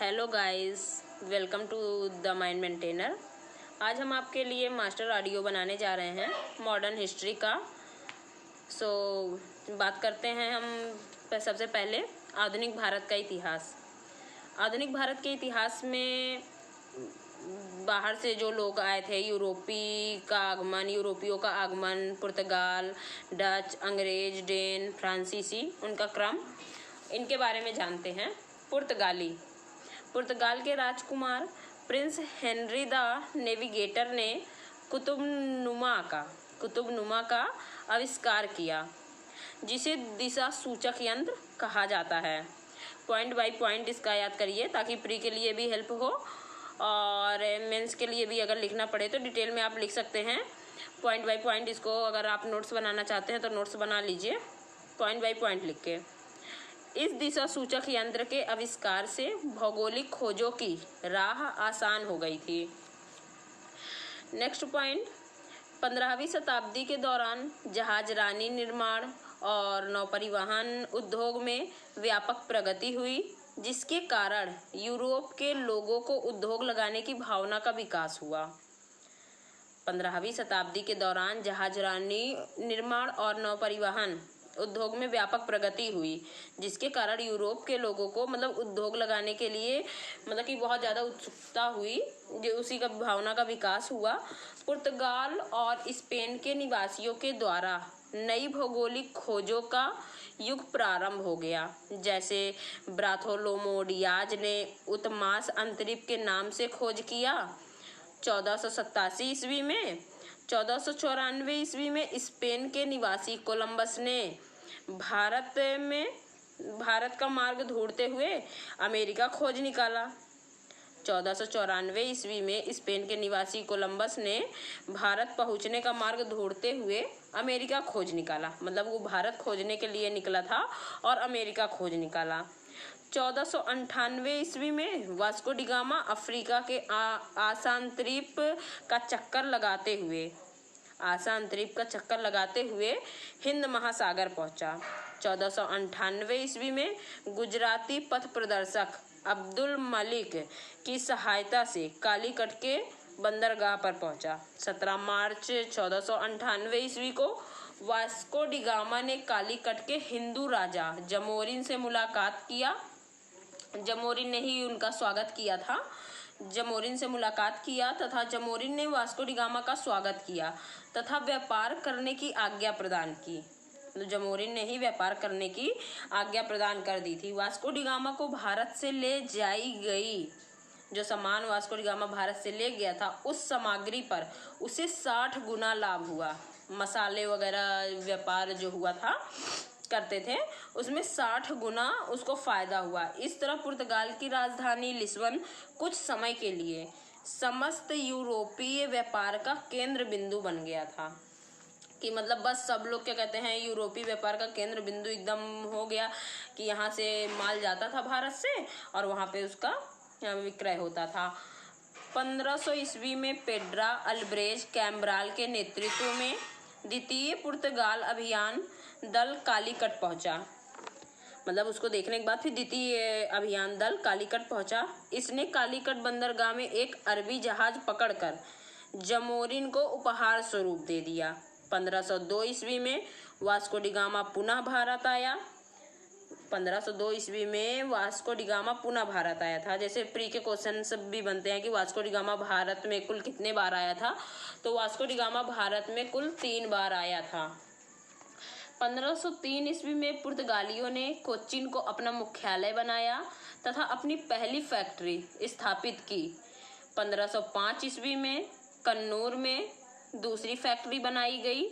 Hello guys, welcome to the mind maintainer. आज हम आपके लिए मास्टर ऑडियो बनाने जा रहे हैं मॉडर्न हिस्ट्री का। बात करते हैं हम सबसे पहले आधुनिक भारत का इतिहास। आधुनिक भारत के इतिहास में बाहर से जो लोग आए थे, यूरोपियों का आगमन, पुर्तगाल, डच, अंग्रेज, डेन, फ्रांसीसी, उनका क्रम, इनके बारे में जानते हैं। पुर्तगाल के राजकुमार प्रिंस हेनरी द नेविगेटर ने कुतुबनुमा का आविष्कार किया, जिसे दिशा सूचक यंत्र कहा जाता है। पॉइंट बाय पॉइंट इसका याद करिए ताकि प्री के लिए भी हेल्प हो और मेंस के लिए भी अगर लिखना पड़े तो डिटेल में आप लिख सकते हैं। पॉइंट बाय पॉइंट इसको अगर आप नोट्स बनाना चाहते हैं तो नोट्स बना लीजिए पॉइंट बाय पॉइंट लिख के। इस दिशा सूचक यंत्र के आविष्कार से भौगोलिक खोजों की राह आसान हो गई थी। नेक्स्ट पॉइंट, 15वीं शताब्दी के दौरान जहाजरानी निर्माण और नौपरिवहन उद्योग में व्यापक प्रगति हुई, जिसके कारण यूरोप के लोगों को उद्योग लगाने की भावना का विकास हुआ। 15वीं शताब्दी के दौरान जहाजरानी निर्माण और नौपरिवहन उद्योग में व्यापक प्रगति हुई, जिसके कारण यूरोप के लोगों को उद्योग लगाने के लिए कि बहुत ज़्यादा उत्सुकता हुई, जो उसी का भावना का विकास हुआ। पुर्तगाल और स्पेन के निवासियों के द्वारा नई भौगोलिक खोजों का युग प्रारंभ हो गया, जैसे बार्थोलोमो डियाज ने उत्मास अंतरिक्ष के नाम से खोज किया 1487 ईस्वी में। 1494 ईस्वी में स्पेन के निवासी कोलंबस ने भारत का मार्ग ढूंढते हुए अमेरिका खोज निकाला। 1494 ईस्वी में स्पेन के निवासी कोलंबस ने भारत पहुंचने का मार्ग ढूंढते हुए अमेरिका खोज निकाला, वो भारत खोजने के लिए निकला था और अमेरिका खोज निकाला। 1498 ईस्वी में वास्को डी गामा अफ्रीका के आशा अंतरिक्ष का चक्कर लगाते हुए हिंद महासागर पहुंचा। 1498 ईस्वी में गुजराती पथ प्रदर्शक अब्दुल मलिक की सहायता से कालीकट के बंदरगाह पर पहुंचा। 17 मार्च 1498 ईस्वी को वास्को डी गामा ने कालीकट के हिंदू राजा जमोरिन से मुलाकात किया। जमोरिन ने ही उनका स्वागत किया था। जमोरिन से मुलाकात किया तथा जमोरिन ने वास्को डी गामा का स्वागत किया तथा व्यापार करने की आज्ञा प्रदान की। जमोरिन ने ही व्यापार करने की आज्ञा प्रदान कर दी थी। वास्को डी गामा को भारत से ले जाई गई जो सामान वास्को डी गामा भारत से ले गया था, उस सामग्री पर उसे 60 गुना लाभ हुआ। मसाले वगैरह व्यापार जो हुआ था करते थे, उसमें 60 गुना उसको फायदा हुआ। इस तरह पुर्तगाल की राजधानी लिस्बन कुछ समय के लिए समस्त यूरोपीय व्यापार का केंद्र बिंदु बन गया था, कि बस सब लोग क्या कहते हैं, यूरोपीय व्यापार का केंद्र बिंदु एकदम हो गया कि यहाँ से माल जाता था भारत से और वहाँ पे उसका विक्रय होता था। 1500 ईस्वी में पेड्रा अल्ब्रेज कैम्ब्राल के नेतृत्व में द्वितीय पुर्तगाल अभियान दल कालीकट पहुंचा। उसको देखने के बाद फिर द्वितीय अभियान दल कालीकट पहुंचा। इसने कालीकट बंदरगाह में एक अरबी जहाज पकड़कर जमोरिन को उपहार स्वरूप दे दिया। 1502 ईस्वी में वास्को डी गामा पुनः भारत आया। 1502 ईस्वी में वास्को डी गामा पुनः भारत आया था। जैसे प्री के क्वेश्चन सब भी बनते हैं कि वास्को डी गामा भारत में कुल कितने बार आया था, तो वास्को डी गामा भारत में कुल 3 बार आया था। 1503 ईस्वी में पुर्तगालियों ने कोच्चिन को अपना मुख्यालय बनाया तथा अपनी पहली फैक्ट्री स्थापित की। 1505 ईस्वी में कन्नूर में दूसरी फैक्ट्री बनाई गई।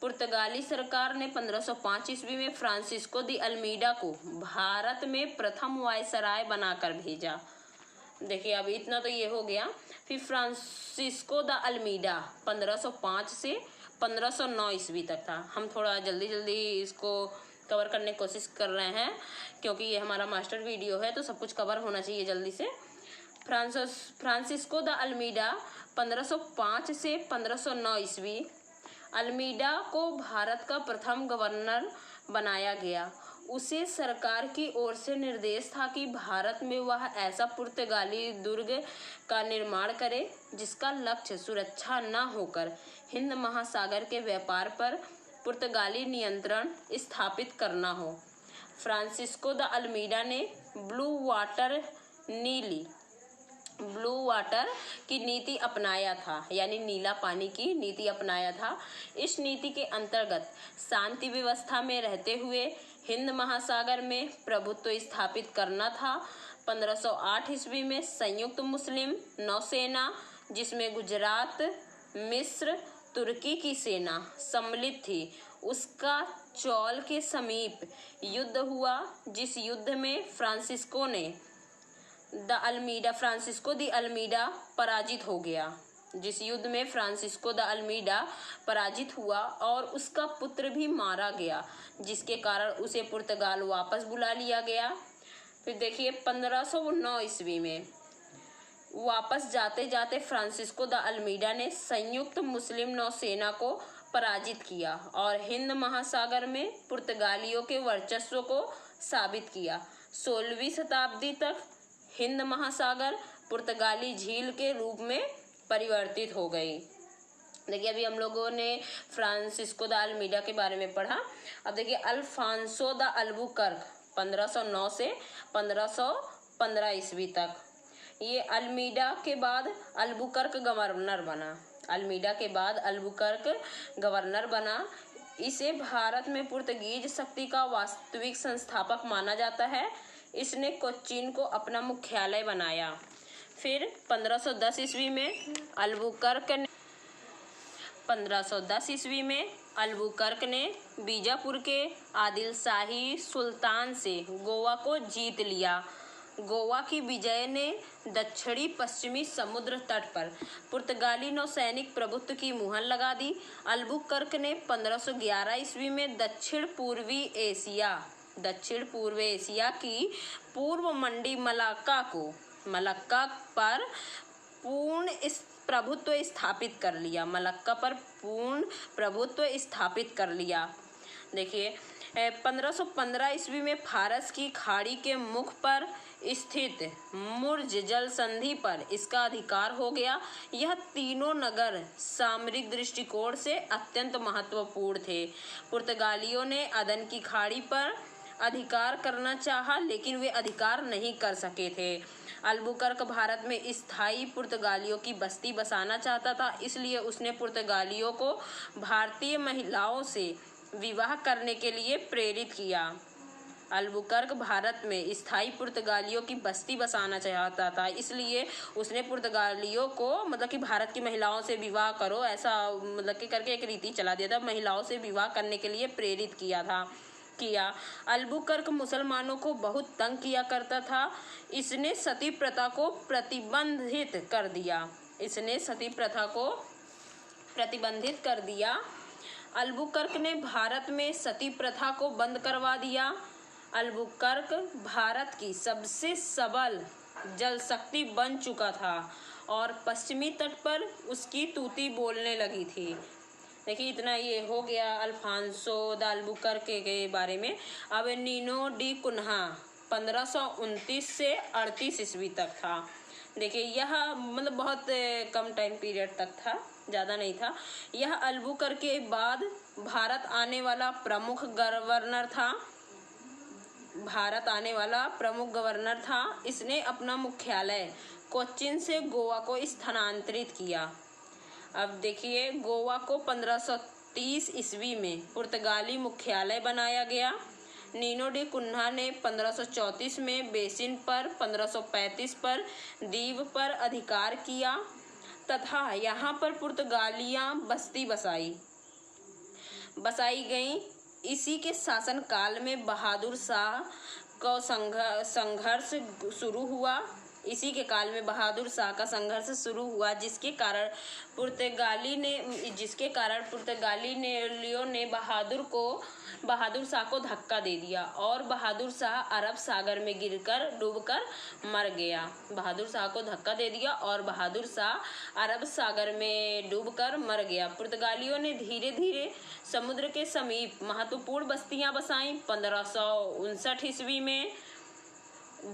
पुर्तगाली सरकार ने 1505 ईस्वी में फ्रांसिस्को दी अल्मीडा को भारत में प्रथम वायसराय बनाकर भेजा। देखिए अब इतना तो ये हो गया। फिर फ्रांसिस्को द अल्मीडा 1505 से 1509 ईस्वी तक था। हम थोड़ा जल्दी इसको कवर करने की कोशिश कर रहे हैं क्योंकि ये हमारा मास्टर वीडियो है, तो सब कुछ कवर होना चाहिए जल्दी से। फ्रांसिस्को द अल्मीडा 1505 से 1509 ईस्वी। अल्मीडा को भारत का प्रथम गवर्नर बनाया गया। उसे सरकार की ओर से निर्देश था कि भारत में वह ऐसा पुर्तगाली दुर्ग का निर्माण करे जिसका लक्ष्य सुरक्षा न होकर हिंद महासागर के व्यापार पर पुर्तगाली नियंत्रण स्थापित करना हो। फ्रांसिस्को द अल्मीडा ने ब्लू वाटर की नीति अपनाया था, यानी नीला पानी की नीति अपनाया था। इस नीति के अंतर्गत शांति व्यवस्था में रहते हुए हिंद महासागर में प्रभुत्व स्थापित करना था। 1508 ईस्वी में संयुक्त मुस्लिम नौसेना, जिसमें गुजरात, मिस्र, तुर्की की सेना सम्मिलित थी, उसका चौल के समीप युद्ध हुआ, जिस युद्ध में फ्रांसिस्को द अल्मीडा पराजित हो गया। जिस युद्ध में फ्रांसिस्को द अल्मीडा पराजित हुआ और उसका पुत्र भी मारा गया, जिसके कारण उसे पुर्तगाल वापस बुला लिया गया। फिर देखिए 1509 ईस्वी में वापस जाते जाते फ्रांसिस्को द अल्मीडा ने संयुक्त मुस्लिम नौसेना को पराजित किया और हिंद महासागर में पुर्तगालियों के वर्चस्व को साबित किया। 16वीं शताब्दी तक हिंद महासागर पुर्तगाली झील के रूप में परिवर्तित हो गई। देखिए अभी हम लोगों ने फ्रांसिस्को द अल्मीडा के बारे में पढ़ा। अब देखिए अल्फांसो द अल्बुकर्क 1509 से 1515 ईस्वी तक, ये अल्मीडा के बाद अल्बुकर्क गवर्नर बना। इसे भारत में पुर्तगीज शक्ति का वास्तविक संस्थापक माना जाता है। इसने कोच्चिन को अपना मुख्यालय बनाया। फिर 1510 ईस्वी में अल्बुकर्क ने बीजापुर के आदिल शाही सुल्तान से गोवा को जीत लिया। गोवा की विजय ने दक्षिणी पश्चिमी समुद्र तट पर पुर्तगाली नौसैनिक प्रभुत्व की मुहर लगा दी। अल्बुकर्क ने 1511 ईस्वी में दक्षिण पूर्व एशिया की पूर्व मंडी मलक्का पर पूर्ण प्रभुत्व स्थापित कर लिया। देखिए 1515 ईस्वी में फारस की खाड़ी के मुख पर स्थित मुर्ज जल संधि पर इसका अधिकार हो गया। यह तीनों नगर सामरिक दृष्टिकोण से अत्यंत महत्वपूर्ण थे। पुर्तगालियों ने अदन की खाड़ी पर अधिकार करना चाहा, लेकिन वे अधिकार नहीं कर सके थे। अल्बुकर्क भारत में स्थायी पुर्तगालियों की बस्ती बसाना चाहता था, इसलिए उसने पुर्तगालियों को भारतीय महिलाओं से विवाह करने के लिए प्रेरित किया। अल्बुकर्क भारत में स्थायी पुर्तगालियों की बस्ती बसाना चाहता था, इसलिए उसने पुर्तगालियों को मतलब कि भारत की महिलाओं से विवाह करो, ऐसा मतलब कि करके एक रीति चला दिया था। महिलाओं से विवाह करने के लिए प्रेरित किया। अल्बुकर्क मुसलमानों को बहुत तंग किया करता था। इसने सती प्रथा को प्रतिबंधित कर दिया। अल्बुकर्क ने भारत में सती प्रथा को बंद करवा दिया। अल्बुकर्क भारत की सबसे सबल जल शक्ति बन चुका था और पश्चिमी तट पर उसकी तूती बोलने लगी थी। देखिए इतना ये हो गया अल्फांसो द अल्बुकर्क के बारे में। अब नीनो डी कुन्हा 1529 से 38 ईस्वी तक था। देखिए यह मतलब बहुत कम टाइम पीरियड तक था, ज़्यादा नहीं था। यह अल्बुकर्क के बाद भारत आने वाला प्रमुख गवर्नर था। इसने अपना मुख्यालय कोच्चिन से गोवा को स्थानांतरित किया। अब देखिए गोवा को 1530 ईस्वी में पुर्तगाली मुख्यालय बनाया गया। नीनो डी कुन्हा ने 1534 में बेसिन पर, 1535 पर दीव पर अधिकार किया तथा यहाँ पर पुर्तगालियाँ बस्ती बसाई गईं। इसी के शासन काल में बहादुर शाह का संघर्ष शुरू हुआ। इसी के काल में बहादुर शाह का संघर्ष शुरू हुआ, जिसके कारण पुर्तगालियों ने बहादुर शाह को धक्का दे दिया और बहादुर शाह अरब सागर में डूबकर मर गया। पुर्तगालियों ने धीरे धीरे समुद्र के समीप महत्वपूर्ण बस्तियां बसाईं। 1559 ईस्वी में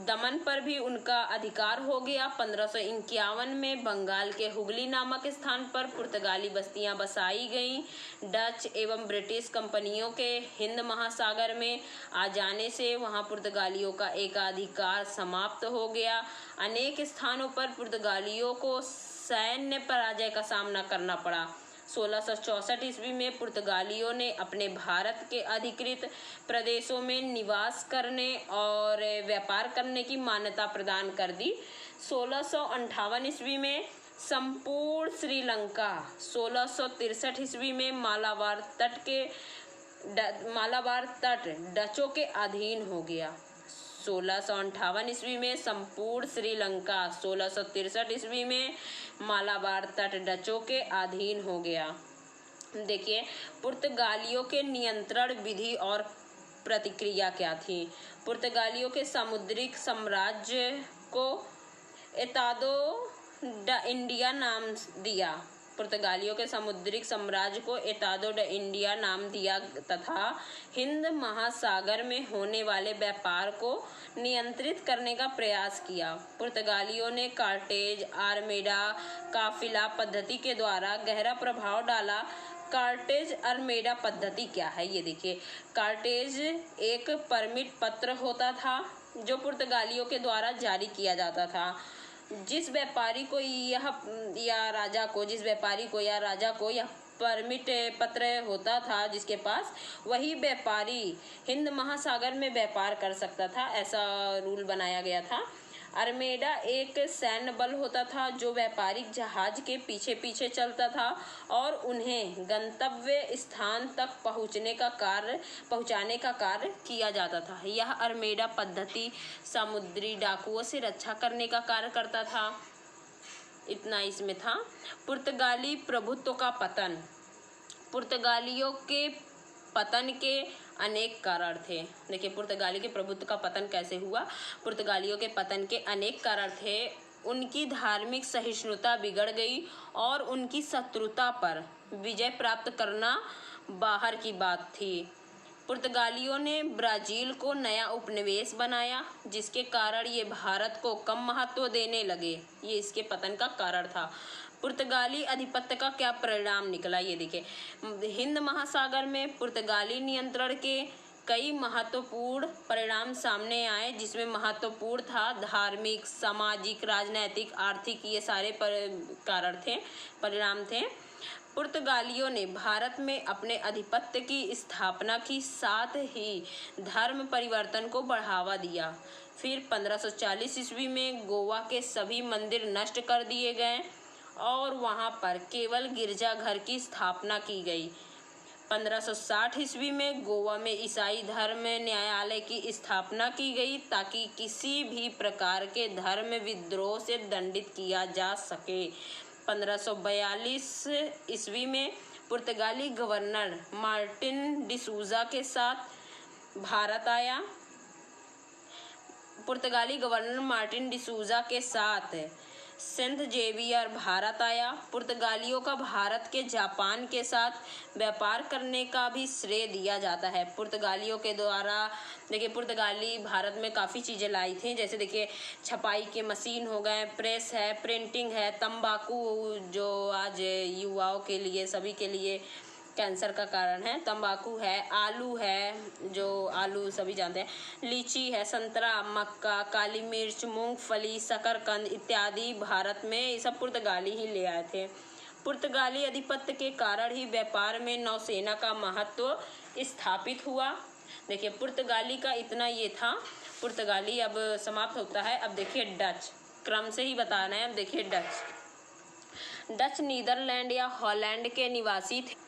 दमन पर भी उनका अधिकार हो गया। 1551 में बंगाल के हुगली नामक स्थान पर पुर्तगाली बस्तियां बसाई गईं। डच एवं ब्रिटिश कंपनियों के हिंद महासागर में आ जाने से वहां पुर्तगालियों का एकाधिकार समाप्त हो गया। अनेक स्थानों पर पुर्तगालियों को सैन्य पराजय का सामना करना पड़ा। 1664 ईस्वी में पुर्तगालियों ने अपने भारत के अधिकृत प्रदेशों में निवास करने और व्यापार करने की मान्यता प्रदान कर दी। 1658 ईस्वी में संपूर्ण श्रीलंका, 1663 ईस्वी में मालाबार तट डचों के अधीन हो गया। 1658 ईस्वी में संपूर्ण श्रीलंका, 1663 ईस्वी में मालाबार तट डचों के अधीन हो गया। देखिए, पुर्तगालियों के नियंत्रण विधि और प्रतिक्रिया क्या थी। पुर्तगालियों के सामुद्रिक साम्राज्य को एतादो ड इंडिया नाम दिया। नाम दिया तथा हिंद महासागर में होने वाले व्यापार को नियंत्रित करने का प्रयास किया। पुर्तगालियों ने कार्टेज आर्मेडा काफिला पद्धति के द्वारा गहरा प्रभाव डाला। कार्टेज आर्मेडा पद्धति क्या है, ये देखिए। कार्टेज एक परमिट पत्र होता था जो पुर्तगालियों के द्वारा जारी किया जाता था। जिस व्यापारी को या राजा को यह परमिट पत्र होता था जिसके पास, वही व्यापारी हिंद महासागर में व्यापार कर सकता था, ऐसा रूल बनाया गया था। आर्मेडा एक सैन्य बल होता था जो व्यापारिक जहाज के पीछे पीछे चलता था और उन्हें गंतव्य स्थान तक पहुंचाने का कार्य किया जाता था। यह आर्मेडा पद्धति समुद्री डाकुओं से रक्षा करने का कार्य करता था। इतना इसमें था। पुर्तगाली प्रभुत्व का पतन। पुर्तगालियों के पतन के अनेक कारण थे। देखिए, पुर्तगाली के प्रभुत्व का पतन कैसे हुआ। पुर्तगालियों के पतन के अनेक कारण थे। उनकी धार्मिक सहिष्णुता बिगड़ गई और उनकी शत्रुता पर विजय प्राप्त करना बाहर की बात थी। पुर्तगालियों ने ब्राजील को नया उपनिवेश बनाया, जिसके कारण ये भारत को कम महत्व देने लगे। ये इसके पतन का कारण था। पुर्तगाली अधिपत्य का क्या परिणाम निकला, ये देखिए। हिंद महासागर में पुर्तगाली नियंत्रण के कई महत्वपूर्ण परिणाम सामने आए, जिसमें महत्वपूर्ण था धार्मिक, सामाजिक, राजनैतिक, आर्थिक, ये सारे परिणाम थे। पुर्तगालियों ने भारत में अपने अधिपत्य की स्थापना की, साथ ही धर्म परिवर्तन को बढ़ावा दिया। फिर 1540 ईस्वी में गोवा के सभी मंदिर नष्ट कर दिए गए और वहां पर केवल गिरजाघर की स्थापना की गई। 1560 ईस्वी में गोवा में ईसाई धर्म न्यायालय की स्थापना की गई ताकि किसी भी प्रकार के धर्म विद्रोह से दंडित किया जा सके। 1542 ईस्वी में पुर्तगाली गवर्नर मार्टिन डिसूजा के साथ सेंट जेवियर भारत आया। पुर्तगालियों का भारत के जापान के साथ व्यापार करने का भी श्रेय दिया जाता है। पुर्तगालियों के द्वारा देखिए, पुर्तगाली भारत में काफ़ी चीज़ें लाई थी, जैसे देखिए छपाई के मशीन हो गए, प्रेस है, प्रिंटिंग है, तंबाकू जो आज युवाओं के लिए, सभी के लिए कैंसर का कारण है, तंबाकू है, आलू है, जो आलू सभी जानते हैं, लीची है, संतरा, मक्का, काली मिर्च, मूंगफली, शकरकंद इत्यादि भारत में ये सब पुर्तगाली ही ले आए थे। पुर्तगाली अधिपत्य के कारण ही व्यापार में नौसेना का महत्व स्थापित हुआ। देखिए, पुर्तगाली का इतना ये था। पुर्तगाली अब समाप्त होता है। अब देखिए डच, क्रम से ही बताना है। अब देखिए डच नीदरलैंड या हॉलैंड के निवासी थे।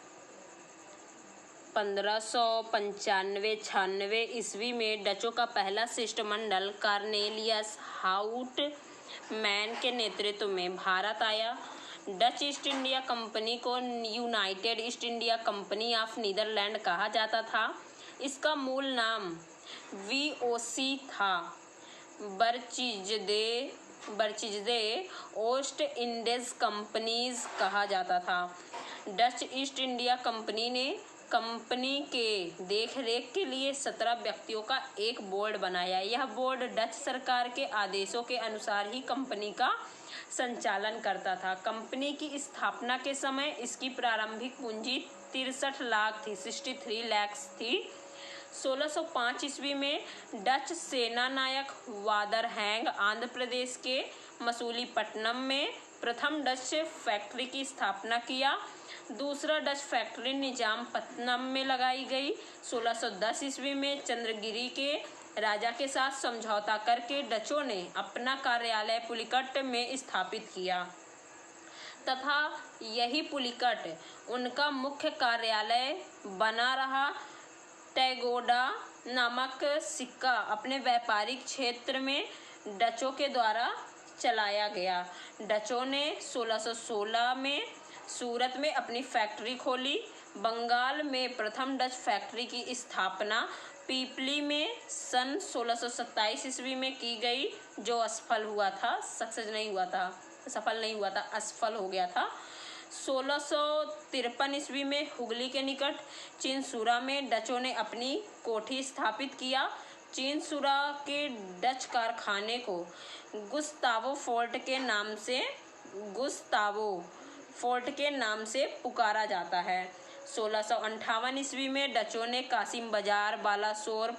1595-96 ईस्वी में डचों का पहला शिष्टमंडल कार्नेलियस हाउट मैन के नेतृत्व में भारत आया। डच ईस्ट इंडिया कंपनी को United East India Company of Netherland कहा जाता था। इसका मूल नाम वीओसी था। बर्चिज़दे ओस्ट इंडीज कंपनीज कहा जाता था। डच ईस्ट इंडिया कंपनी ने कंपनी के देखरेख के लिए 17 व्यक्तियों का एक बोर्ड बनाया। यह बोर्ड डच सरकार के आदेशों के अनुसार ही कंपनी का संचालन करता था। कंपनी की स्थापना के समय इसकी प्रारंभिक पूंजी 63 लाख थी, 63 लाख थी। 1605 ईस्वी में डच सेना नायक वादरहैंग आंध्र प्रदेश के मसूलीपट्टनम में प्रथम डच फैक्ट्री की स्थापना किया। दूसरा डच फैक्ट्री निजामपट्टनम में लगाई गई। 1610 ईस्वी में चंद्रगिरी के राजा के साथ समझौता करके डचों ने अपना कार्यालय पुलिकट में स्थापित किया तथा यही पुलिकट उनका मुख्य कार्यालय बना रहा। टैगोडा नामक सिक्का अपने व्यापारिक क्षेत्र में डचों के द्वारा चलाया गया। डचों ने 1616 में सूरत में अपनी फैक्ट्री खोली। बंगाल में प्रथम डच फैक्ट्री की स्थापना पीपली में सन 1627 ईस्वी में की गई, जो सफल नहीं हुआ था, असफल हो गया था। 1653 ईस्वी में हुगली के निकट चिनसुरा में डचों ने अपनी कोठी स्थापित किया। चिनसुरा के डच कारखाने को गुस्तावो फोर्ट के नाम से पुकारा जाता है। 1658 ईस्वी में डचों ने कासिम बाजार, बालासोर,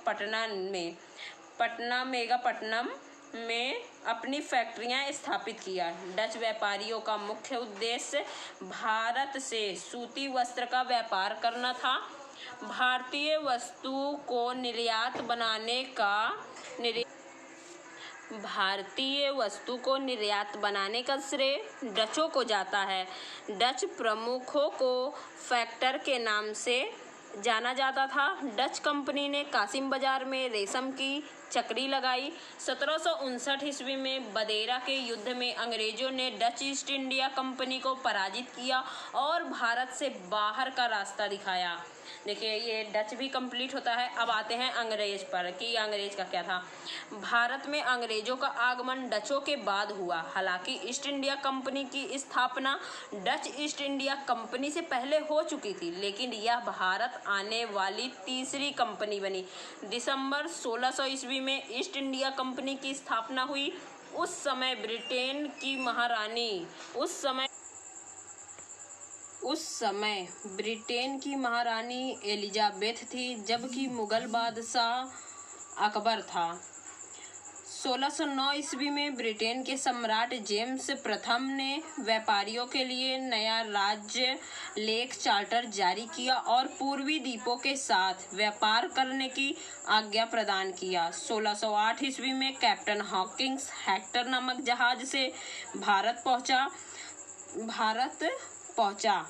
मेगापट्टनम में अपनी फैक्ट्रियां स्थापित किया। डच व्यापारियों का मुख्य उद्देश्य भारत से सूती वस्त्र का व्यापार करना था। भारतीय वस्तु को निर्यात बनाने का श्रेय डचों को जाता है। डच प्रमुखों को फैक्टर के नाम से जाना जाता था। डच कंपनी ने कासिम बाजार में रेशम की चक्री लगाई। 1759 ईस्वी में बदेरा के युद्ध में अंग्रेजों ने डच ईस्ट इंडिया कंपनी को पराजित किया और भारत से बाहर का रास्ता दिखाया। देखिए, ये डच भी कंप्लीट होता है। अब आते हैं अंग्रेज पर कि अंग्रेज का क्या था। भारत में अंग्रेजों का आगमन डचों के बाद हुआ। हालांकि ईस्ट इंडिया कंपनी की स्थापना डच ईस्ट इंडिया कंपनी से पहले हो चुकी थी, लेकिन यह भारत आने वाली तीसरी कंपनी बनी। दिसंबर 1600 ईस्वी में ईस्ट इंडिया कंपनी की स्थापना हुई। उस समय ब्रिटेन की महारानी एलिजाबेथ थी, जबकि मुगल बादशाह अकबर था। 1609 ईस्वी में ब्रिटेन के सम्राट जेम्स प्रथम ने व्यापारियों के लिए नया राज्य लेख चार्टर जारी किया और पूर्वी द्वीपों के साथ व्यापार करने की आज्ञा प्रदान किया। 1608 ईस्वी में कैप्टन हॉकिंस हेक्टर नामक जहाज से भारत पहुंचा।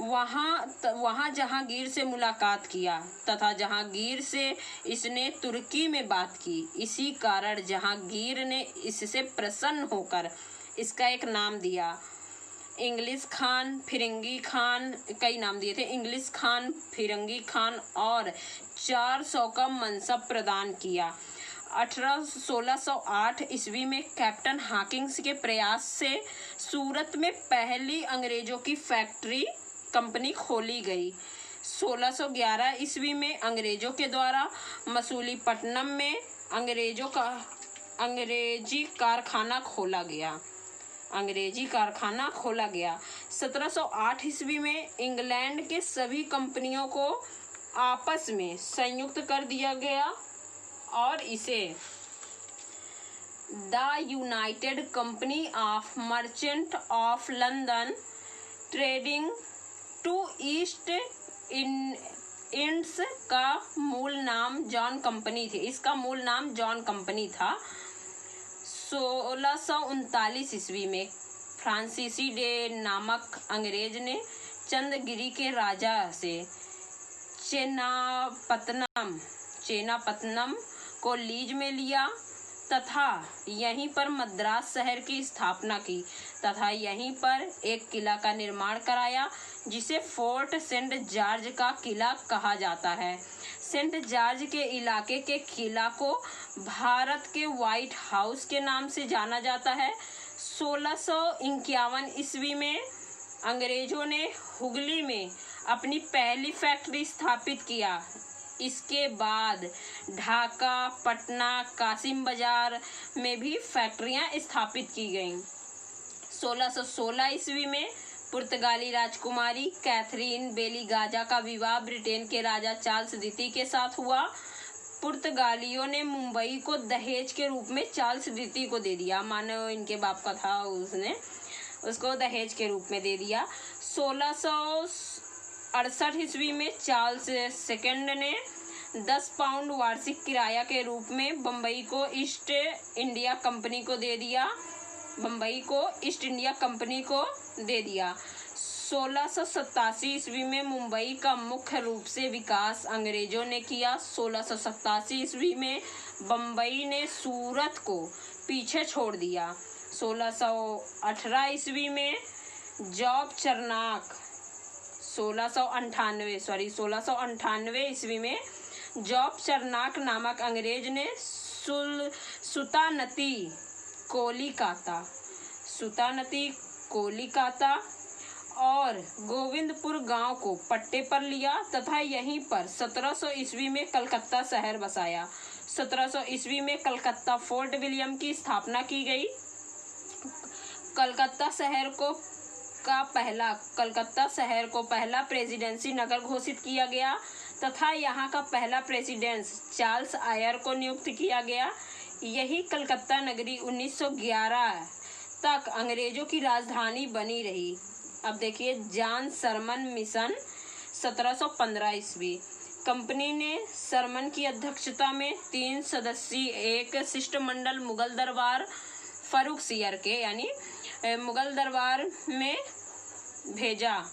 वहां जहांगीर से मुलाकात किया तथा जहांगीर से इसने तुर्की में बात की। इसी कारण जहांगीर ने इससे प्रसन्न होकर इसका एक नाम दिया, इंग्लिश खान, फिरंगी खान, कई नाम दिए थे, इंग्लिश खान, फिरंगी खान, और 400 का मनसब प्रदान किया। 1608 ईस्वी में कैप्टन हॉकिंस के प्रयास से सूरत में पहली अंग्रेजों की फैक्ट्री कंपनी खोली गई। 1611 ईस्वी में अंग्रेजों के द्वारा मसूलीपट्टनम में अंग्रेजी कारखाना खोला गया। 1708 ईस्वी में इंग्लैंड के सभी कंपनियों को आपस में संयुक्त कर दिया गया और इसे the United Company of merchant of London trading to East Indies का मूल नाम जॉन कंपनी था। 1639 ईस्वी में फ्रांसीसी डे नामक अंग्रेज ने चंद्रगिरी के राजा से चेनापत्तनम को लीज में लिया। तथा यहीं पर मद्रास शहर की स्थापना की तथा यहीं पर एक किला का निर्माण कराया जिसे फोर्ट सेंट जॉर्ज का किला कहा जाता है। सेंट जॉर्ज के इलाके के किला को भारत के व्हाइट हाउस के नाम से जाना जाता है। 1651 ईस्वी में अंग्रेजों ने हुगली में अपनी पहली फैक्ट्री स्थापित किया। इसके बाद ढाका, पटना, कासिम बाजार में भी फैक्ट्रियां स्थापित की गईं। 1616 ईस्वी में पुर्तगाली राजकुमारी कैथरीन बेलीगाजा का विवाह ब्रिटेन के राजा चार्ल्स द्वितीय के साथ हुआ। पुर्तगालियों ने मुंबई को दहेज के रूप में चार्ल्स द्वितीय को दे दिया। मानो इनके बाप का था, उसने उसको दहेज के रूप में दे दिया। 1668 ईस्वी में चार्ल्स सेकंड ने 10 पाउंड वार्षिक किराया के रूप में बम्बई को ईस्ट इंडिया कंपनी को दे दिया। 1687 ईस्वी में मुंबई का मुख्य रूप से विकास अंग्रेजों ने किया। 1687 ईस्वी में बम्बई ने सूरत को पीछे छोड़ दिया। 1618 ईस्वी में जॉब चरनाक 1698 ईस्वी में जॉब चरनाक नामक अंग्रेज ने सुतानती कोलिकाता और गोविंदपुर गांव को पट्टे पर लिया तथा यहीं पर 1700 ईस्वी में कलकत्ता शहर बसाया। 1700 ईस्वी में कलकत्ता फोर्ट विलियम की स्थापना की गई। कलकत्ता शहर को पहला प्रेसिडेंसी नगर घोषित किया गया तथा यहाँ का पहला प्रेसिडेंट चार्ल्स आयर को नियुक्त किया गया। यही कलकत्ता नगरी 1911 तक अंग्रेजों की राजधानी बनी रही। अब देखिए जॉन सरमन मिशन 1715 ईस्वी। कंपनी ने सरमन की अध्यक्षता में 3 सदस्यीय एक शिष्टमंडल मुगल दरबार फर्रुखसियर के यानी मुगल दरबार में भेजा।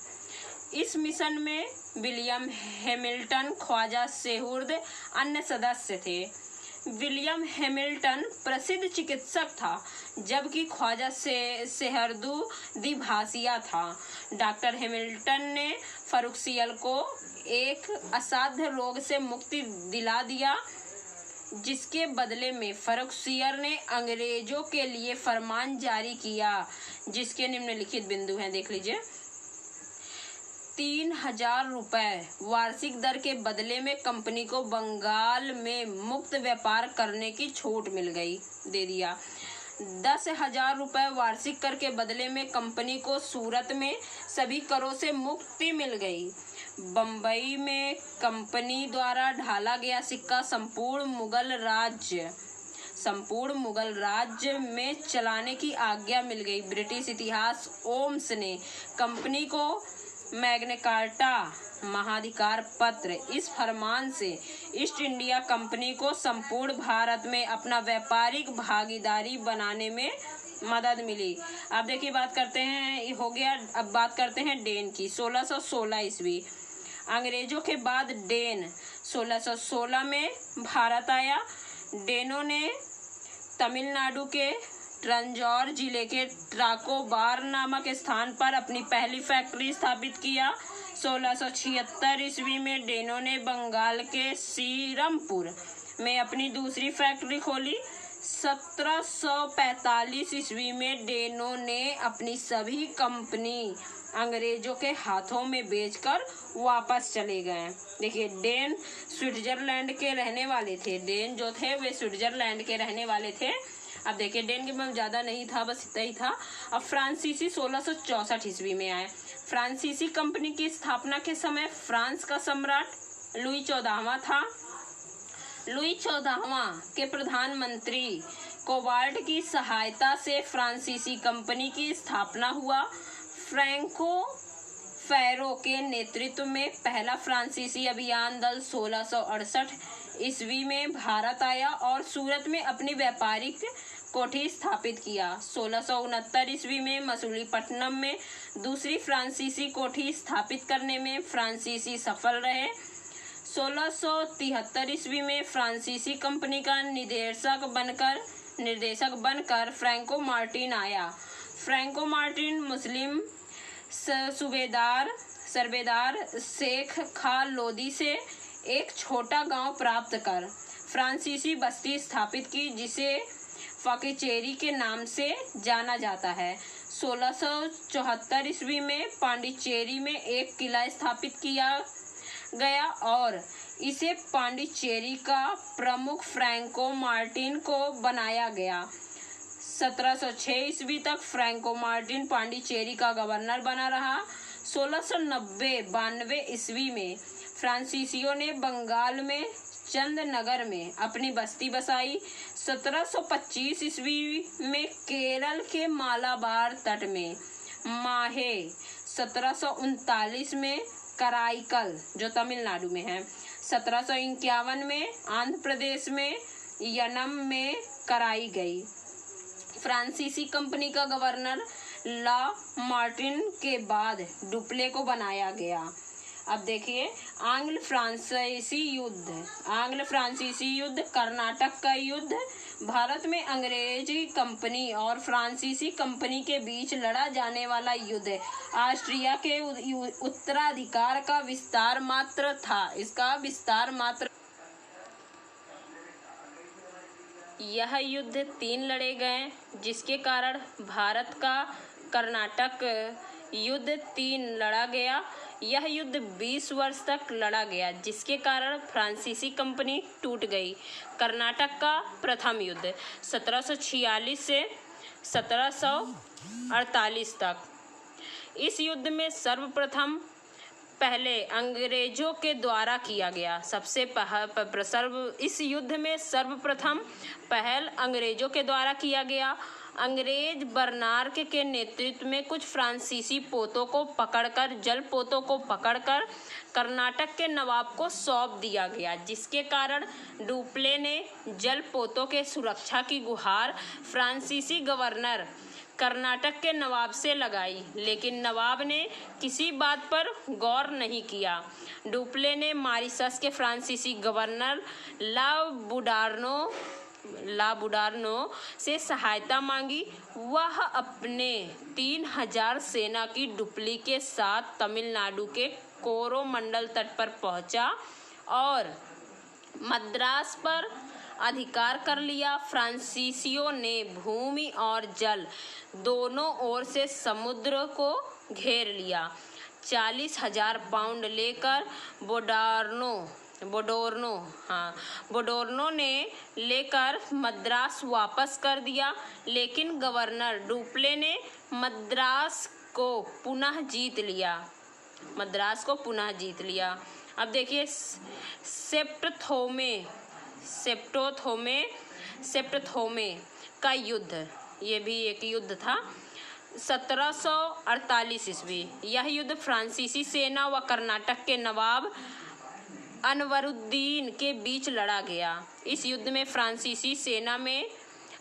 इस मिशन में विलियम हैमिल्टन, ख्वाजा सेहूर्द अन्य सदस्य थे। विलियम हैमिल्टन प्रसिद्ध चिकित्सक था जबकि ख्वाजा सेहर्दू द्विभाषिया था। डॉक्टर हैमिल्टन ने फर्रुखसियर को एक असाध्य रोग से मुक्ति दिला दिया जिसके बदले में फर्रुखसियर ने अंग्रेजों के लिए फरमान जारी किया जिसके निम्नलिखित बिंदु हैं, देख लीजिए। 3000 रुपए वार्षिक दर के बदले में कंपनी को बंगाल में मुक्त व्यापार करने की छूट मिल गई, दे दिया। 10,000 रुपए वार्षिक कर के बदले में कंपनी को सूरत में सभी करों से मुक्ति मिल गई। बम्बई में कंपनी द्वारा ढाला गया सिक्का संपूर्ण मुगल राज्य में चलाने की आज्ञा मिल गई। ब्रिटिश इतिहास ओम्स ने कंपनी को मैग्ना कार्टा महाधिकार पत्र, इस फरमान से ईस्ट इंडिया कंपनी को संपूर्ण भारत में अपना व्यापारिक भागीदारी बनाने में मदद मिली। अब देखिए बात करते हैं, हो गया। अब बात करते हैं डेन की। 1616 ईस्वी। अंग्रेजों के बाद डेन 1616 में भारत आया। डेनों ने तमिलनाडु के तंजौर जिले के ट्राकोबार नामक स्थान पर अपनी पहली फैक्ट्री स्थापित किया। 1676 ईस्वी में डेनों ने बंगाल के श्रीरामपुर में अपनी दूसरी फैक्ट्री खोली। 1745 ईस्वी में डेनों ने अपनी सभी कंपनी अंग्रेजों के हाथों में बेचकर वापस चले गए। देखिए डेन स्विट्जरलैंड के रहने वाले थे। डेन जो थे वे स्विट्जरलैंड के रहने वाले थे। अब देखिए डेन के में ज़्यादा नहीं था, बस इतना ही था। अब फ्रांसीसी 1664 ईस्वी में आए। फ्रांसीसी कंपनी की स्थापना के समय फ्रांस का सम्राट लुई 14वां था। लुई 14वां के प्रधानमंत्री कोबाल्ट की सहायता से फ्रांसीसी कंपनी की स्थापना हुआ। फ्रैंको फेरो के नेतृत्व में पहला फ्रांसीसी अभियान दल 1668 ईस्वी में भारत आया और सूरत में अपनी व्यापारिक कोठी स्थापित किया। 1669 ईस्वी में मसूलीपट्टनम में दूसरी फ्रांसीसी कोठी स्थापित करने में फ्रांसीसी सफल रहे। 1673 ईस्वी में फ्रांसीसी कंपनी का निदेशक बनकर निर्देशक बनकर फ्रैंको मार्टिन आया। फ्रैंको मार्टिन मुस्लिम सरबेदार शेख खा लोदी से एक छोटा गांव प्राप्त कर फ्रांसीसी बस्ती स्थापित की, जिसे फकीचेरी के नाम से जाना जाता है। 1674 ईस्वी में पांडिचेरी में एक किला स्थापित किया गया और इसे पांडिचेरी का प्रमुख फ्रैंको मार्टिन को बनाया गया। 1706 ईस्वी तक फ्रैंको मार्टिन पांडिचेरी का गवर्नर बना रहा। 1692 ईस्वी में फ्रांसीसियों ने बंगाल में चंदनगर में अपनी बस्ती बसाई। 1725 ईस्वी में केरल के मालाबार तट में माहे। 1739 में कराईकल जो तमिलनाडु में है। 1751 में आंध्र प्रदेश में यनम में कराई गई। फ्रांसीसी कंपनी का गवर्नर ला मार्टिन के बाद डुप्ले को बनाया गया। अब देखिए आंग्ल फ्रांसीसी युद्ध, कर्नाटक का युद्ध। भारत में अंग्रेजी कंपनी और फ्रांसीसी कंपनी के बीच लड़ा जाने वाला युद्ध ऑस्ट्रिया के उत्तराधिकार का विस्तार मात्र था। इसका विस्तार मात्र। यह युद्ध 3 लड़े गए, जिसके कारण भारत का कर्नाटक युद्ध 3 लड़ा गया। यह युद्ध 20 वर्ष तक लड़ा गया, जिसके कारण फ्रांसीसी कंपनी टूट गई। कर्नाटक का प्रथम युद्ध 1746 से 1748 तक। इस युद्ध में पहले अंग्रेजों के द्वारा किया गया। इस युद्ध में सर्वप्रथम पहल अंग्रेजों के द्वारा किया गया। अंग्रेज बर्नार्ड के नेतृत्व में कुछ फ्रांसीसी पोतों को पकड़कर कर्नाटक के नवाब को सौंप दिया गया, जिसके कारण डुप्ले ने जलपोतों के सुरक्षा की गुहार फ्रांसीसी गवर्नर कर्नाटक के नवाब से लगाई, लेकिन नवाब ने किसी बात पर गौर नहीं किया। डुप्ले ने मॉरिशस के फ्रांसीसी गवर्नर ला बुडार्नो से सहायता मांगी। वह अपने 3000 सेना की डुप्ले के साथ तमिलनाडु के कोरोमंडल तट पर पहुंचा और मद्रास पर अधिकार कर लिया। फ्रांसीसियों ने भूमि और जल दोनों ओर से समुद्र को घेर लिया। 40,000 पाउंड लेकर बोडोर्नो ने लेकर मद्रास वापस कर दिया, लेकिन गवर्नर डुप्ले ने मद्रास को पुनः जीत लिया। अब देखिए सेप्टथोमे का युद्ध, ये भी एक युद्ध था। 1748 ईस्वी। यह युद्ध फ्रांसीसी सेना व कर्नाटक के नवाब अनवरुद्दीन के बीच लड़ा गया। इस युद्ध में फ्रांसीसी सेना में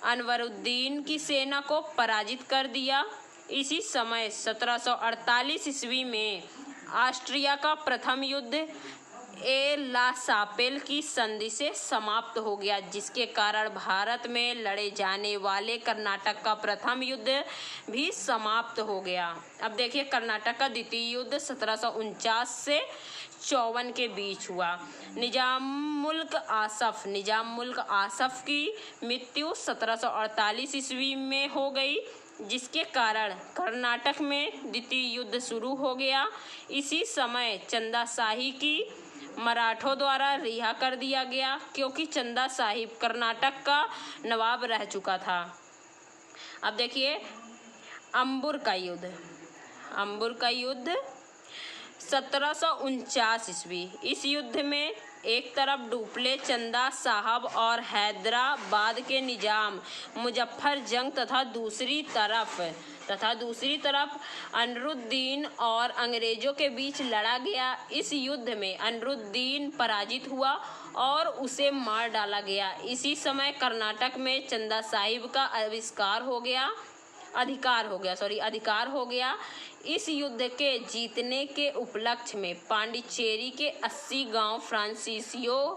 अनवरुद्दीन की सेना को पराजित कर दिया। इसी समय 1748 ईस्वी में ऑस्ट्रिया का प्रथम युद्ध ला सापेल की संधि से समाप्त हो गया, जिसके कारण भारत में लड़े जाने वाले कर्नाटक का प्रथम युद्ध भी समाप्त हो गया। अब देखिए कर्नाटक का द्वितीय युद्ध 1749 से 54 के बीच हुआ। निजाम मुल्क आसफ की मृत्यु 1748 ईस्वी में हो गई, जिसके कारण कर्नाटक में द्वितीय युद्ध शुरू हो गया। इसी समय चंदा शाही की मराठों द्वारा रिहा कर दिया गया, क्योंकि चंदा साहिब कर्नाटक का नवाब रह चुका था। अब देखिए अंबुर का युद्ध 1749 ईस्वी। इस युद्ध में एक तरफ डुप्ले चंदा साहब और हैदराबाद के निजाम मुजफ्फर जंग तथा दूसरी तरफ अनरुद्दीन और अंग्रेजों के बीच लड़ा गया। इस युद्ध में अनरुद्दीन पराजित हुआ और उसे मार डाला गया। इसी समय कर्नाटक में चंदा साहिब का अधिकार हो गया। इस युद्ध के जीतने के उपलक्ष्य में पांडिचेरी के 80 गांव फ्रांसीसियों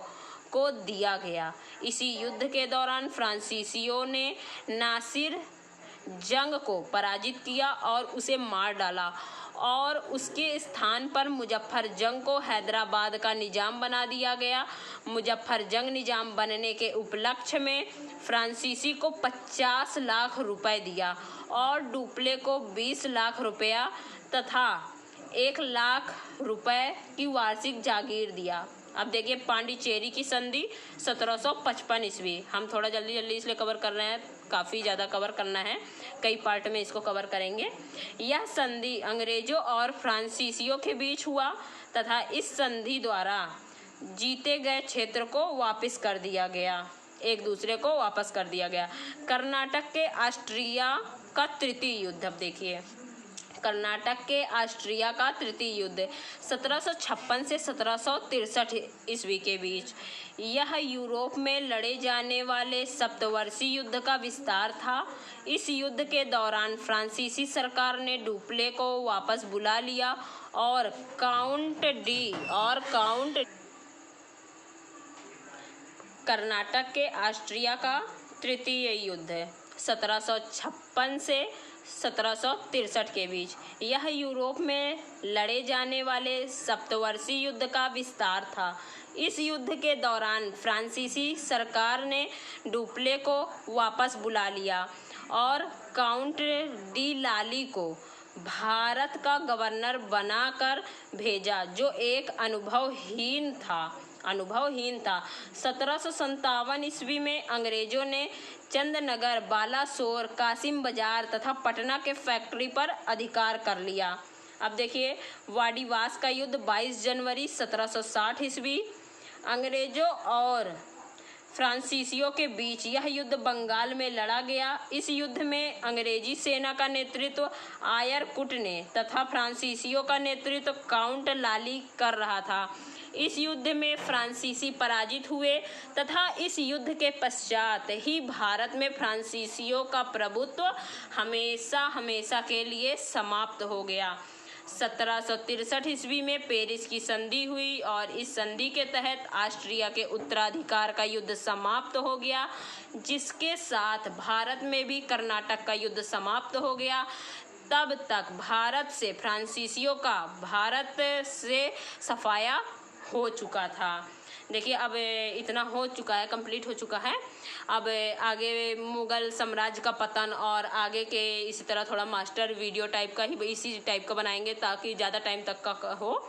को दिया गया। इसी युद्ध के दौरान फ्रांसीसियों ने नासिर जंग को पराजित किया और उसे मार डाला और उसके स्थान पर मुजफ्फर जंग को हैदराबाद का निजाम बना दिया गया। मुजफ्फर जंग निजाम बनने के उपलक्ष्य में फ्रांसीसी को 50 लाख रुपए दिया और डुप्ले को 20 लाख रुपया तथा 1 लाख रुपए की वार्षिक जागीर दिया। अब देखिए पांडिचेरी की संधि 1755 ईस्वी। हम थोड़ा जल्दी इसलिए कवर कर रहे हैं, काफ़ी ज़्यादा कवर करना है, कई पार्ट में इसको कवर करेंगे। यह संधि अंग्रेजों और फ्रांसीसियों के बीच हुआ तथा इस संधि द्वारा जीते गए क्षेत्र को वापस कर दिया गया, एक दूसरे को वापस कर दिया गया। कर्नाटक के ऑस्ट्रिया का तृतीय युद्ध। अब देखिए कर्नाटक के ऑस्ट्रिया का तृतीय युद्ध 1756 से 1763 ईस्वी के बीच। यह यूरोप में लड़े जाने वाले सप्तवर्षीय युद्ध का विस्तार था। इस युद्ध के दौरान फ्रांसीसी सरकार ने डुप्ले को वापस बुला लिया और कर्नाटक के ऑस्ट्रिया का तृतीय युद्ध 1756 से 1763 के बीच। यह यूरोप में लड़े जाने वाले सप्तवर्षीय युद्ध का विस्तार था। इस युद्ध के दौरान फ्रांसीसी सरकार ने डुप्ले को वापस बुला लिया और काउंट डी लाली को भारत का गवर्नर बनाकर भेजा, जो एक अनुभवहीन था। 1757 ईस्वी में अंग्रेजों ने चंदनगर, बालासोर, कासिम बाजार तथा पटना के फैक्ट्री पर अधिकार कर लिया। अब देखिए वाडीवास का युद्ध 22 जनवरी 1760 ईस्वी। अंग्रेजों और फ्रांसीसियों के बीच यह युद्ध बंगाल में लड़ा गया। इस युद्ध में अंग्रेजी सेना का नेतृत्व आयर कुट ने तथा फ्रांसीसियों का नेतृत्व काउंट लाली कर रहा था। इस युद्ध में फ्रांसीसी पराजित हुए तथा इस युद्ध के पश्चात ही भारत में फ्रांसीसियों का प्रभुत्व हमेशा के लिए समाप्त हो गया। 1763 ईस्वी में पेरिस की संधि हुई और इस संधि के तहत ऑस्ट्रिया के उत्तराधिकार का युद्ध समाप्त हो गया, जिसके साथ भारत में भी कर्नाटक का युद्ध समाप्त हो गया। तब तक भारत से फ्रांसीसियों का भारत से सफाया हो चुका था। देखिए अब इतना हो चुका है, कंप्लीट हो चुका है। अब आगे मुगल साम्राज्य का पतन और आगे के इसी तरह थोड़ा मास्टर वीडियो टाइप का ही इसी टाइप का बनाएंगे ताकि ज़्यादा टाइम तक का हो,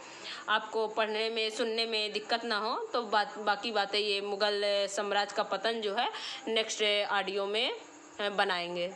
आपको पढ़ने में सुनने में दिक्कत ना हो। तो बाकी बातें ये मुगल साम्राज्य का पतन जो है नेक्स्ट ऑडियो में बनाएंगे।